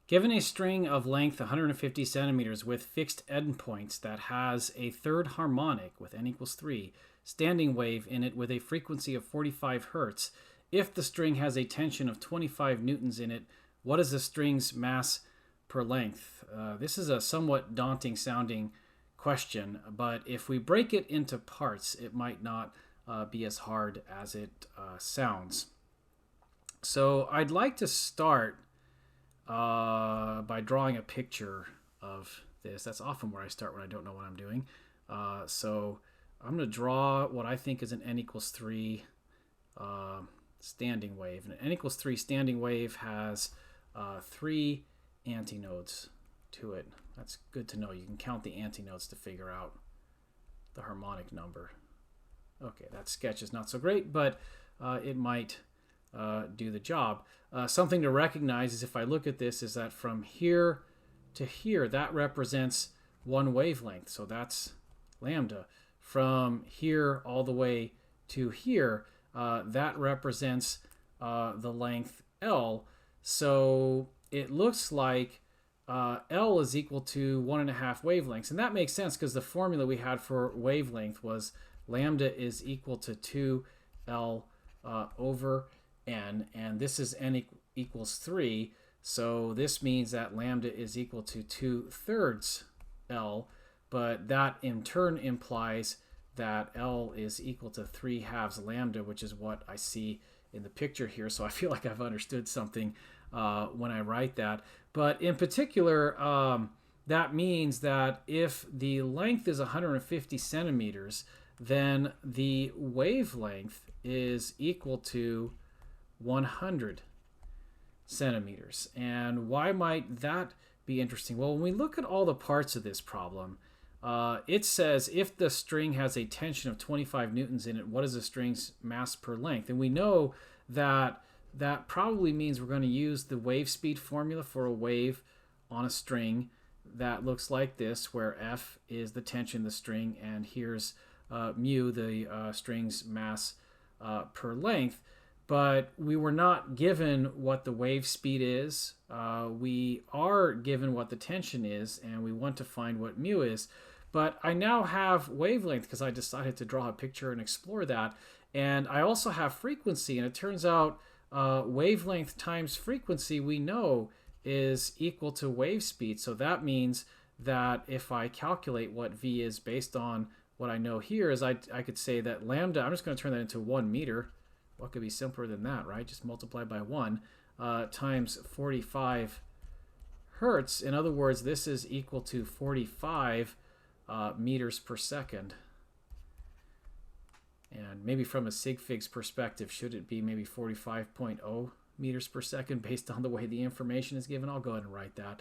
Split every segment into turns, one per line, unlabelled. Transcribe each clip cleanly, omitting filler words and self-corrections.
Given a string of length 150 centimeters with fixed endpoints that has a third harmonic with n equals 3 standing wave in it with a frequency of 45 hertz, if the string has a tension of 25 newtons in it, what is the string's mass per length? This is a somewhat daunting sounding question, but if we break it into parts, it might not be as hard as it sounds. So I'd like to start by drawing a picture of this. That's often where I start when I don't know what I'm doing. So I'm going to draw what I think is an n equals 3 standing wave. And an n equals 3 standing wave has 3 antinodes to it. That's good to know. You can count the antinodes to figure out the harmonic number. Okay, that sketch is not so great, but it might do the job. Something to recognize is if I look at this is that from here to here, that represents one wavelength. So that's lambda. From here all the way to here, that represents the length L. So it looks like L is equal to 1.5 wavelengths. And that makes sense because the formula we had for wavelength was lambda is equal to 2L over n, and this is n equals 3, so this means that lambda is equal to 2/3 L, but that in turn implies that L is equal to 3/2 lambda, which is what I see in the picture here. So I feel like I've understood something when I write that. But in particular, that means that if the length is 150 centimeters, then the wavelength is equal to 100 centimeters. And why might that be interesting? Well, when we look at all the parts of this problem, it says if the string has a tension of 25 newtons in it, what is the string's mass per length? And we know that that probably means we're going to use the wave speed formula for a wave on a string that looks like this, where F is the tension of the string, and here's mu, the string's mass per length. But we were not given what the wave speed is. We are given what the tension is, and we want to find what mu is. But I now have wavelength because I decided to draw a picture and explore that. And I also have frequency, and it turns out wavelength times frequency we know is equal to wave speed. So that means that if I calculate what v is based on what I know here, is I could say that lambda, I'm just going to turn that into 1 meter. What could be simpler than that, right? Just multiply by 1 times 45 hertz. In other words, this is equal to 45 meters per second. And maybe from a sig figs perspective, should it be maybe 45.0 meters per second based on the way the information is given? I'll go ahead and write that.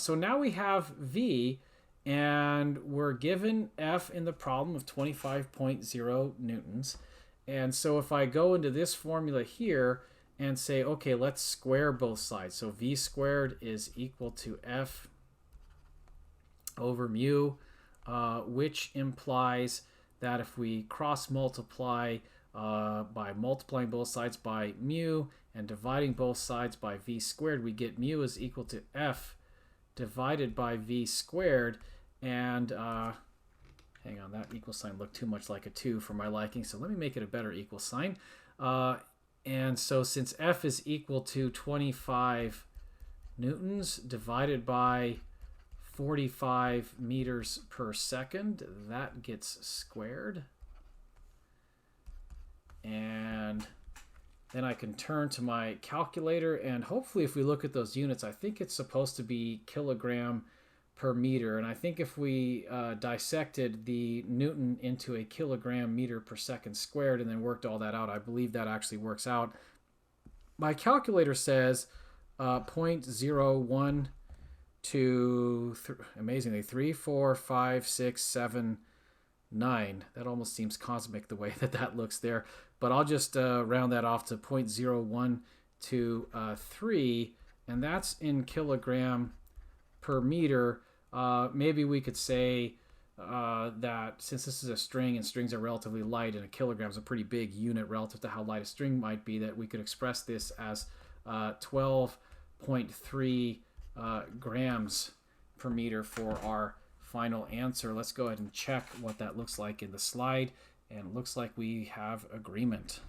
So now we have V, and we're given F in the problem of 25.0 newtons. And so if I go into this formula here and say, okay, let's square both sides. So V squared is equal to F over mu, which implies that if we cross multiply by multiplying both sides by mu and dividing both sides by V squared, we get mu is equal to F divided by V squared. And hang on, that equal sign looked too much like a 2 for my liking, so let me make it a better equal sign. And so since F is equal to 25 newtons divided by 45 meters per second, that gets squared. And then I can turn to my calculator, and hopefully if we look at those units, I think it's supposed to be kilogram per meter. And I think if we dissected the Newton into a kilogram meter per second squared and then worked all that out, I believe that actually works out. My calculator says 0.01 to amazingly 3, 4, 5, 6, 7, 9. That almost seems cosmic the way that looks there, but I'll just round that off to 0.01 to 3, and that's in kilogram per meter. Maybe we could say that since this is a string and strings are relatively light and a kilogram is a pretty big unit relative to how light a string might be, that we could express this as 12.3 grams per meter for our final answer. Let's go ahead and check what that looks like in the slide, and it looks like we have agreement.